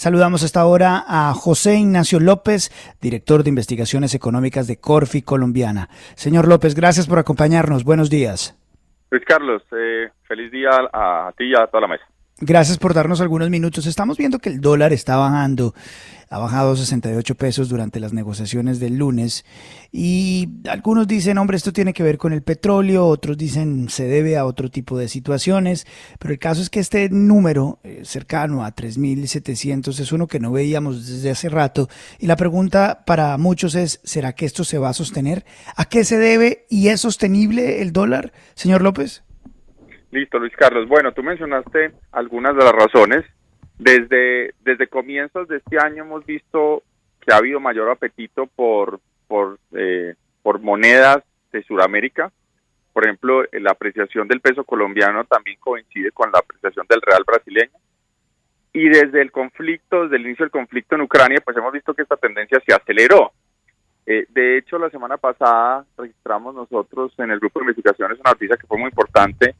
Saludamos hasta ahora a José Ignacio López, director de Investigaciones Económicas de Corfi Colombiana. Señor López, gracias por acompañarnos. Buenos días. Luis Carlos, feliz día a ti y a toda la mesa. Gracias por darnos algunos minutos. Estamos viendo que el dólar está bajando, ha bajado 68 pesos durante las negociaciones del lunes y algunos dicen, hombre, esto tiene que ver con el petróleo, otros dicen se debe a otro tipo de situaciones, pero el caso es que este número cercano a 3.700 es uno que no veíamos desde hace rato y la pregunta para muchos es, ¿será que esto se va a sostener? ¿A qué se debe y es sostenible el dólar, señor López? Listo, Luis Carlos. Bueno, tú mencionaste algunas de las razones. Desde comienzos de este año hemos visto que ha habido mayor apetito por monedas de Sudamérica. Por ejemplo, la apreciación del peso colombiano también coincide con la apreciación del real brasileño. Y desde el inicio del conflicto en Ucrania, pues hemos visto que esta tendencia se aceleró. De hecho, la semana pasada registramos nosotros en el grupo de investigaciones una noticia que fue muy importante,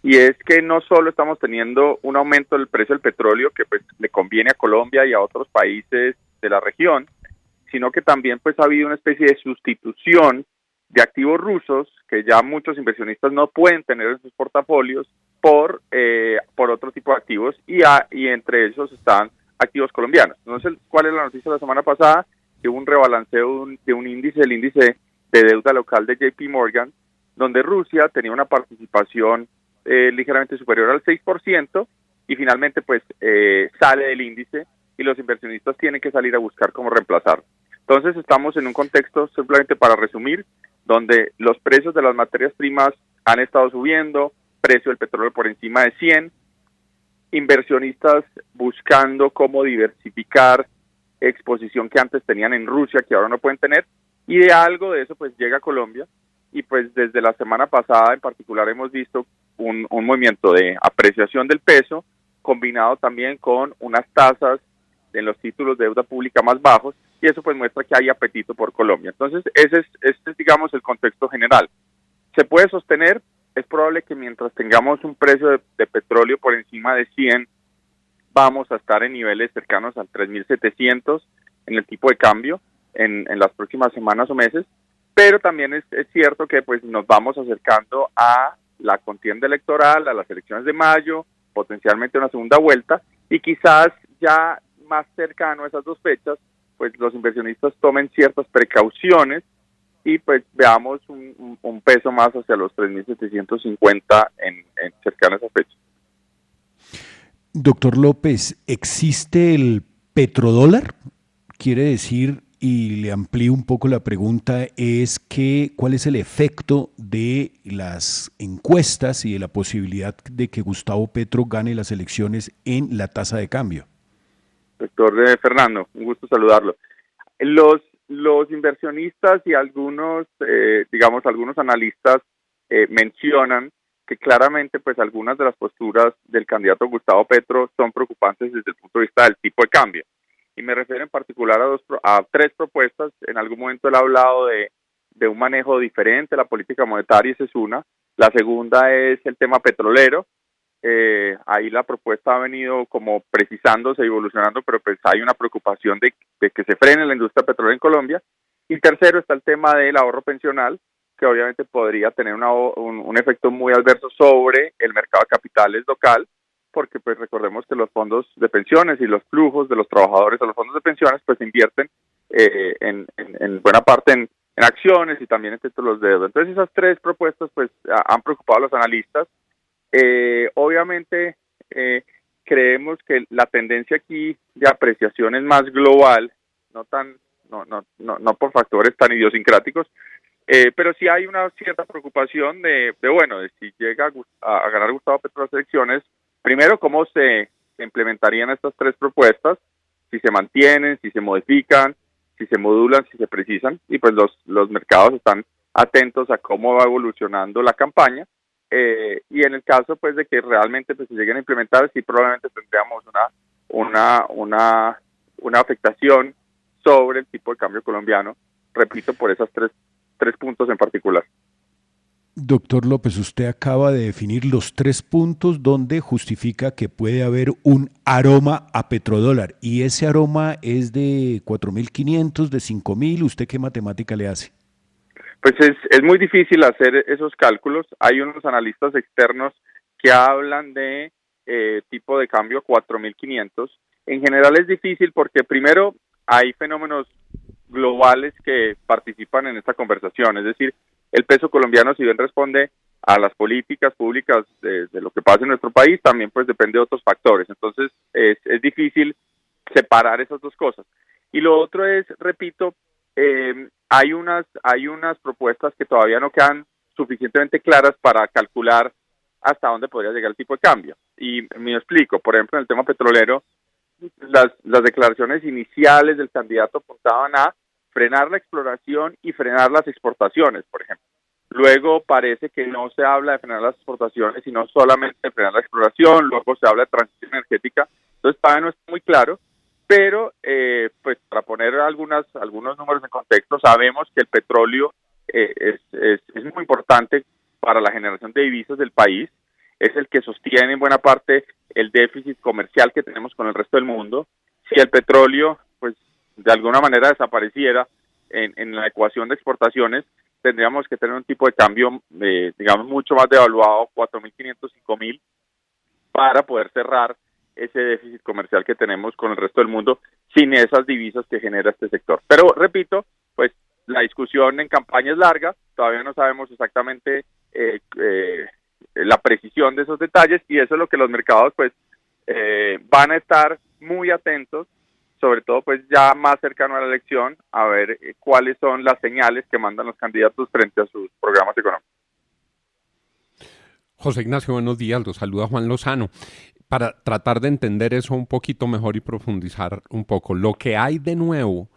y es que no solo estamos teniendo un aumento del precio del petróleo que pues le conviene a Colombia y a otros países de la región, sino que también pues ha habido una especie de sustitución de activos rusos que ya muchos inversionistas no pueden tener en sus portafolios por otro tipo de activos y entre esos están activos colombianos. Entonces, ¿cuál es la noticia de la semana pasada? Que hubo un rebalanceo de un índice, el índice de deuda local de JP Morgan, donde Rusia tenía una participación ligeramente superior al 6% y finalmente pues sale del índice y los inversionistas tienen que salir a buscar cómo reemplazarlo. Entonces estamos en un contexto, simplemente para resumir, donde los precios de las materias primas han estado subiendo, precio del petróleo por encima de 100, inversionistas buscando cómo diversificar exposición que antes tenían en Rusia que ahora no pueden tener, y de algo de eso pues llega a Colombia. Y pues desde la semana pasada en particular hemos visto un movimiento de apreciación del peso, combinado también con unas tasas en los títulos de deuda pública más bajos, y eso pues muestra que hay apetito por Colombia. Entonces este es digamos el contexto general. ¿Se puede sostener? Es probable que mientras tengamos un precio de petróleo por encima de 100, vamos a estar en niveles cercanos al 3.700 en el tipo de cambio en las próximas semanas o meses. Pero también es cierto que pues nos vamos acercando a la contienda electoral, a las elecciones de mayo, potencialmente una segunda vuelta, y quizás ya más cercano a esas dos fechas, pues los inversionistas tomen ciertas precauciones y pues veamos un peso más hacia los 3.750 en cercano a esa fecha. Doctor López, ¿existe el petrodólar? Quiere decir, y le amplío un poco la pregunta, es que ¿cuál es el efecto de las encuestas y de la posibilidad de que Gustavo Petro gane las elecciones en la tasa de cambio? Doctor Fernando, un gusto saludarlo. Los inversionistas y algunos analistas mencionan que claramente pues algunas de las posturas del candidato Gustavo Petro son preocupantes desde el punto de vista del tipo de cambio. Y me refiero en particular a tres propuestas. En algún momento él ha hablado de un manejo diferente de la política monetaria, esa es una. La segunda es el tema petrolero. Ahí la propuesta ha venido como precisándose, evolucionando, pero pues hay una preocupación de que se frene la industria petrolera en Colombia. Y tercero está el tema del ahorro pensional, que obviamente podría tener un efecto muy adverso sobre el mercado de capitales local, porque pues recordemos que los fondos de pensiones y los flujos de los trabajadores a los fondos de pensiones pues invierten en buena parte en acciones y también en títulos de deuda. Entonces esas tres propuestas pues han preocupado a los analistas. Obviamente creemos que la tendencia aquí de apreciación es más global, no por factores tan idiosincráticos, pero sí hay una cierta preocupación de si llega a ganar Gustavo Petro las elecciones. Primero, ¿cómo se implementarían estas tres propuestas? Si se mantienen, si se modifican, si se modulan, si se precisan. Y pues los mercados están atentos a cómo va evolucionando la campaña. Y en el caso pues de que realmente pues se lleguen a implementar, sí probablemente tendríamos una afectación sobre el tipo de cambio colombiano. Repito, por esos tres puntos en particular. Doctor López, usted acaba de definir los 3 puntos donde justifica que puede haber un aroma a petrodólar. Y ese aroma es de 4.500, de 5.000. ¿Usted qué matemática le hace? Pues es muy difícil hacer esos cálculos. Hay unos analistas externos que hablan de tipo de cambio 4.500. En general es difícil porque primero hay fenómenos globales que participan en esta conversación. Es decir, el peso colombiano, si bien responde a las políticas públicas de lo que pasa en nuestro país, también pues depende de otros factores. Entonces es difícil separar esas dos cosas. Y lo otro es, repito, hay unas propuestas que todavía no quedan suficientemente claras para calcular hasta dónde podría llegar el tipo de cambio. Y me explico, por ejemplo, en el tema petrolero, las declaraciones iniciales del candidato apuntaban a frenar la exploración y frenar las exportaciones, por ejemplo. Luego parece que no se habla de frenar las exportaciones, sino solamente de frenar la exploración, luego se habla de transición energética, entonces todavía no está muy claro, pero pues para poner algunos números en contexto, sabemos que el petróleo es muy importante para la generación de divisas del país, es el que sostiene en buena parte el déficit comercial que tenemos con el resto del mundo. Si el petróleo, pues de alguna manera desapareciera en la ecuación de exportaciones, tendríamos que tener un tipo de cambio, digamos, mucho más devaluado, 4.500, 5.000, para poder cerrar ese déficit comercial que tenemos con el resto del mundo sin esas divisas que genera este sector. Pero, repito, pues la discusión en campaña es larga, todavía no sabemos exactamente la precisión de esos detalles y eso es lo que los mercados pues van a estar muy atentos, sobre todo pues ya más cercano a la elección, a ver cuáles son las señales que mandan los candidatos frente a sus programas económicos. José Ignacio, buenos días, los saluda Juan Lozano. Para tratar de entender eso un poquito mejor y profundizar un poco, lo que hay de nuevo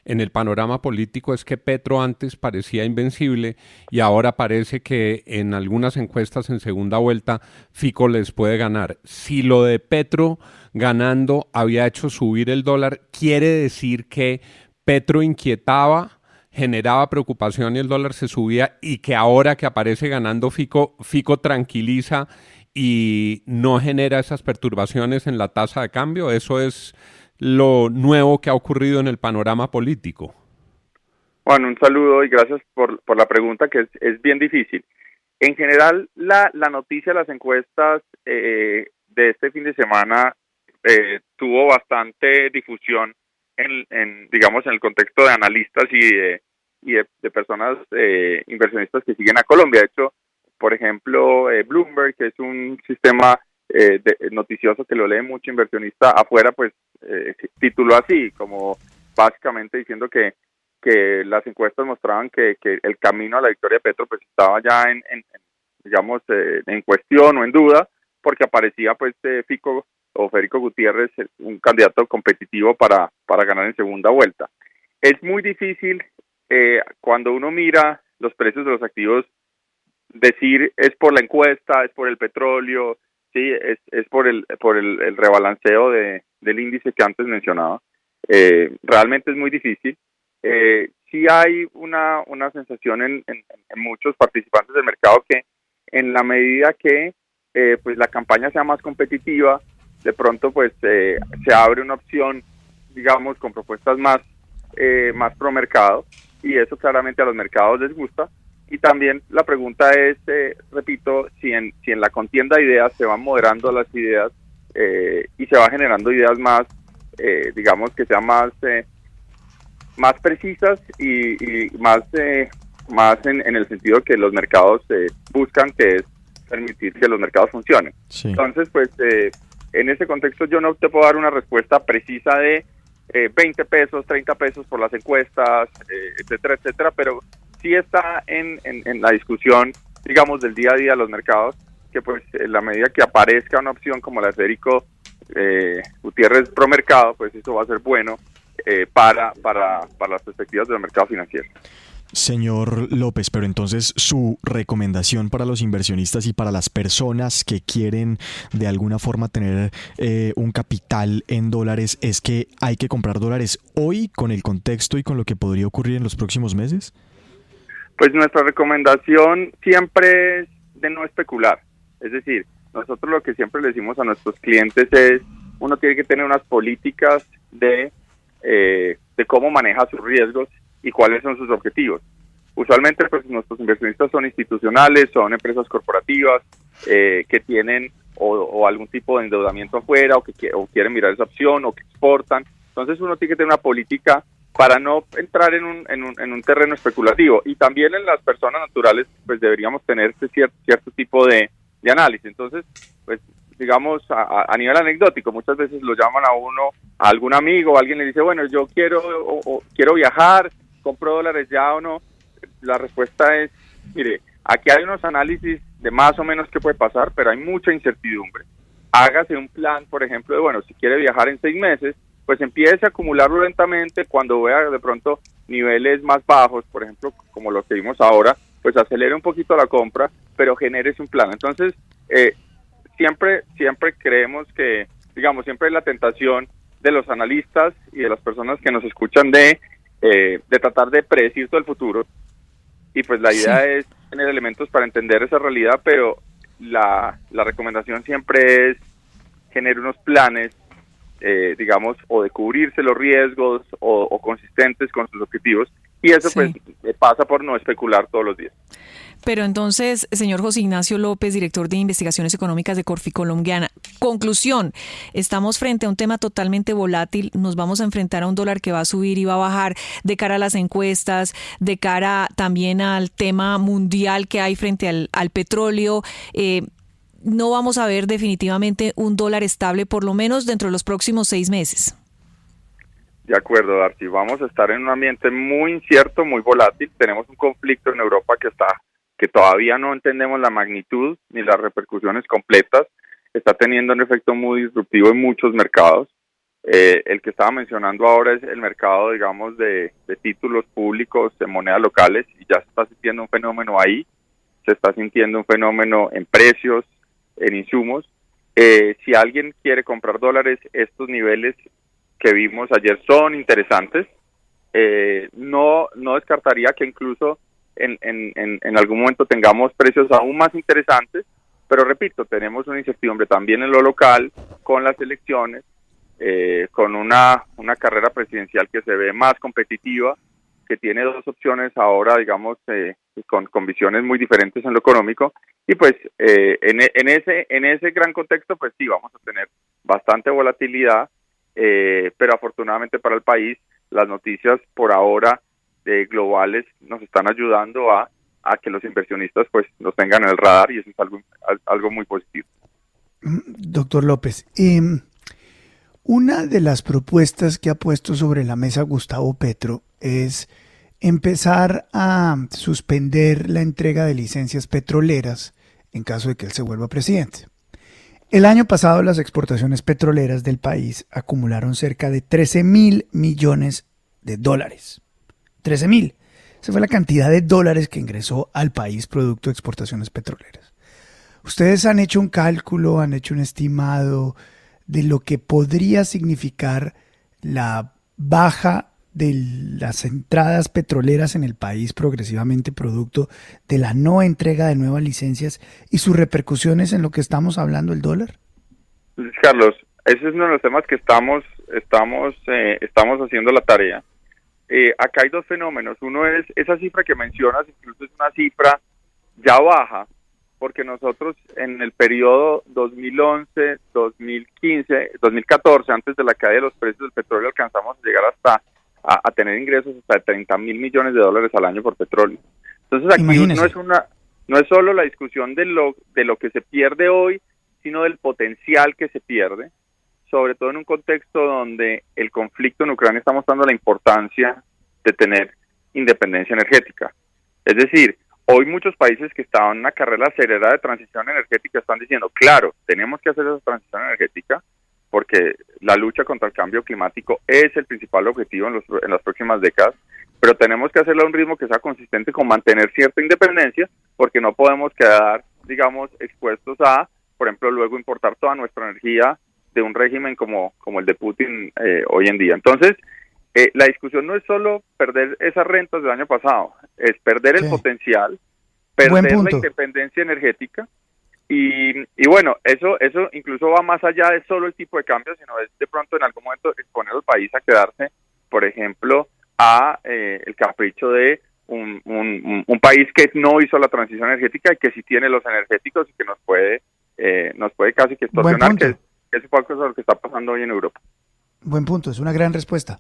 en el panorama político es que Petro antes parecía invencible y ahora parece que en algunas encuestas en segunda vuelta Fico les puede ganar. Si lo de Petro ganando había hecho subir el dólar, quiere decir que Petro inquietaba, generaba preocupación y el dólar se subía y que ahora que aparece ganando Fico tranquiliza y no genera esas perturbaciones en la tasa de cambio. Eso es lo nuevo que ha ocurrido en el panorama político. Juan, un saludo y gracias por la pregunta, que es bien difícil. En general, la noticia de las encuestas de este fin de semana tuvo bastante difusión digamos, en el contexto de analistas y de personas inversionistas que siguen a Colombia. De hecho, por ejemplo, Bloomberg, que es un sistema noticioso que lo lee mucho inversionista afuera, pues tituló así, como básicamente diciendo que las encuestas mostraban que el camino a la victoria de Petro pues estaba ya digamos, en cuestión o en duda, porque aparecía pues Fico o Federico Gutiérrez, un candidato competitivo para ganar en segunda vuelta. Es muy difícil cuando uno mira los precios de los activos decir es por la encuesta, es por el petróleo, sí, es por el rebalanceo del índice que antes mencionaba. Realmente es muy difícil. Sí hay una sensación en muchos participantes del mercado que en la medida que pues la campaña sea más competitiva, de pronto pues se abre una opción, digamos, con propuestas más pro mercado, y eso claramente a los mercados les gusta. Y también la pregunta es, repito, si en la contienda de ideas se van moderando las ideas y se va generando ideas más, digamos, que sean más precisas y más en el sentido que los mercados buscan, que es permitir que los mercados funcionen. Sí. Entonces, pues, en ese contexto yo no te puedo dar una respuesta precisa de 20 pesos, 30 pesos por las encuestas, etcétera, etcétera, pero sí está en la discusión, digamos, del día a día de los mercados, que pues en la medida que aparezca una opción como la de Federico Gutiérrez pro mercado, pues eso va a ser bueno para las perspectivas de los mercados financieros. Señor López, pero entonces su recomendación para los inversionistas y para las personas que quieren de alguna forma tener un capital en dólares es que hay que comprar dólares hoy con el contexto y con lo que podría ocurrir en los próximos meses. Pues nuestra recomendación siempre es de no especular. Es decir, nosotros lo que siempre le decimos a nuestros clientes es, uno tiene que tener unas políticas de cómo maneja sus riesgos y cuáles son sus objetivos. Usualmente pues nuestros inversionistas son institucionales, son empresas corporativas que tienen o algún tipo de endeudamiento afuera o quieren mirar esa opción o que exportan. Entonces uno tiene que tener una política para no entrar en un terreno especulativo. Y también en las personas naturales pues deberíamos tener cierto tipo de análisis. Entonces, pues digamos a nivel anecdótico, muchas veces lo llaman a uno, a algún amigo, alguien le dice, bueno, yo quiero viajar, compro dólares ya o no. La respuesta es, mire, aquí hay unos análisis de más o menos qué puede pasar, pero hay mucha incertidumbre. Hágase un plan, por ejemplo, de, bueno, si quiere viajar en 6 meses, pues empiece a acumularlo lentamente. Cuando vea de pronto niveles más bajos, por ejemplo, como los que vimos ahora, pues acelere un poquito la compra, pero genérese un plan. Entonces, siempre creemos que, digamos, siempre hay la tentación de los analistas y de las personas que nos escuchan de tratar de predecir todo el futuro. Y pues la idea es tener elementos para entender esa realidad, pero la recomendación siempre es generar unos planes, digamos, o de cubrirse los riesgos o consistentes con sus objetivos. Y eso pues pasa por no especular todos los días. Pero entonces, señor José Ignacio López, director de Investigaciones Económicas de Corfi Colombiana, conclusión, estamos frente a un tema totalmente volátil, nos vamos a enfrentar a un dólar que va a subir y va a bajar de cara a las encuestas, de cara también al tema mundial que hay frente al petróleo. No vamos a ver definitivamente un dólar estable, por lo menos dentro de los próximos 6 meses. De acuerdo, Darcy. Vamos a estar en un ambiente muy incierto, muy volátil. Tenemos un conflicto en Europa que todavía no entendemos la magnitud ni las repercusiones completas. Está teniendo un efecto muy disruptivo en muchos mercados. El que estaba mencionando ahora es el mercado, digamos, de títulos públicos en monedas locales, y ya se está sintiendo un fenómeno ahí. Se está sintiendo un fenómeno en precios, en insumos. Si alguien quiere comprar dólares, estos niveles que vimos ayer son interesantes. No descartaría que incluso en algún momento tengamos precios aún más interesantes, pero repito, tenemos una incertidumbre también en lo local, con las elecciones, con una carrera presidencial que se ve más competitiva, que tiene 2 opciones ahora, digamos, con visiones muy diferentes en lo económico, y pues en ese gran contexto, pues sí, vamos a tener bastante volatilidad, pero afortunadamente para el país, las noticias por ahora globales nos están ayudando a que los inversionistas pues nos tengan en el radar, y eso es algo muy positivo. Doctor López, una de las propuestas que ha puesto sobre la mesa Gustavo Petro es empezar a suspender la entrega de licencias petroleras en caso de que él se vuelva presidente. El año pasado las exportaciones petroleras del país acumularon cerca de 13.000 millones de dólares. 13.000. Esa fue la cantidad de dólares que ingresó al país producto de exportaciones petroleras. Ustedes han hecho un cálculo, han hecho un estimado de lo que podría significar la baja de las entradas petroleras en el país progresivamente producto de la no entrega de nuevas licencias y sus repercusiones en lo que estamos hablando, el dólar. Luis Carlos, ese es uno de los temas que estamos haciendo la tarea. Acá hay 2 fenómenos. Uno es esa cifra que mencionas, incluso es una cifra ya baja, porque nosotros en el periodo 2011, 2015, 2014, antes de la caída de los precios del petróleo, alcanzamos a llegar hasta a tener ingresos hasta de 30.000 millones de dólares al año por petróleo. Entonces aquí no es solo la discusión de lo que se pierde hoy, sino del potencial que se pierde, sobre todo en un contexto donde el conflicto en Ucrania está mostrando la importancia de tener independencia energética. Es decir, hoy muchos países que estaban en una carrera acelerada de transición energética están diciendo, claro, tenemos que hacer esa transición energética porque la lucha contra el cambio climático es el principal objetivo en las próximas décadas, pero tenemos que hacerlo a un ritmo que sea consistente con mantener cierta independencia, porque no podemos quedar, digamos, expuestos a, por ejemplo, luego importar toda nuestra energía de un régimen como el de Putin hoy en día. Entonces, la discusión no es solo perder esas rentas del año pasado, es perder el Sí. potencial, Buen perder la punto. independencia energética. Y bueno, eso incluso va más allá de solo el tipo de cambio, sino es de pronto en algún momento exponer al país a quedarse, por ejemplo, a el capricho de un país que no hizo la transición energética y que sí tiene los energéticos y que nos puede casi que Buen extorsionar, punto. que es un poco lo que está pasando hoy en Europa. Buen punto, es una gran respuesta.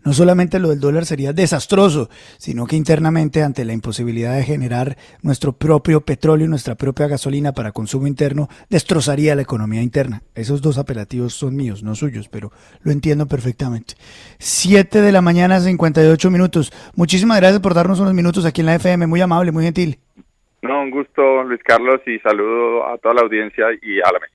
No solamente lo del dólar sería desastroso, sino que internamente, ante la imposibilidad de generar nuestro propio petróleo y nuestra propia gasolina para consumo interno, destrozaría la economía interna. Esos dos apelativos son míos, no suyos, pero lo entiendo perfectamente. 7 de la mañana, 58 minutos. Muchísimas gracias por darnos unos minutos aquí en la FM, muy amable, muy gentil. No, un gusto, Luis Carlos, y saludo a toda la audiencia y a la mesa.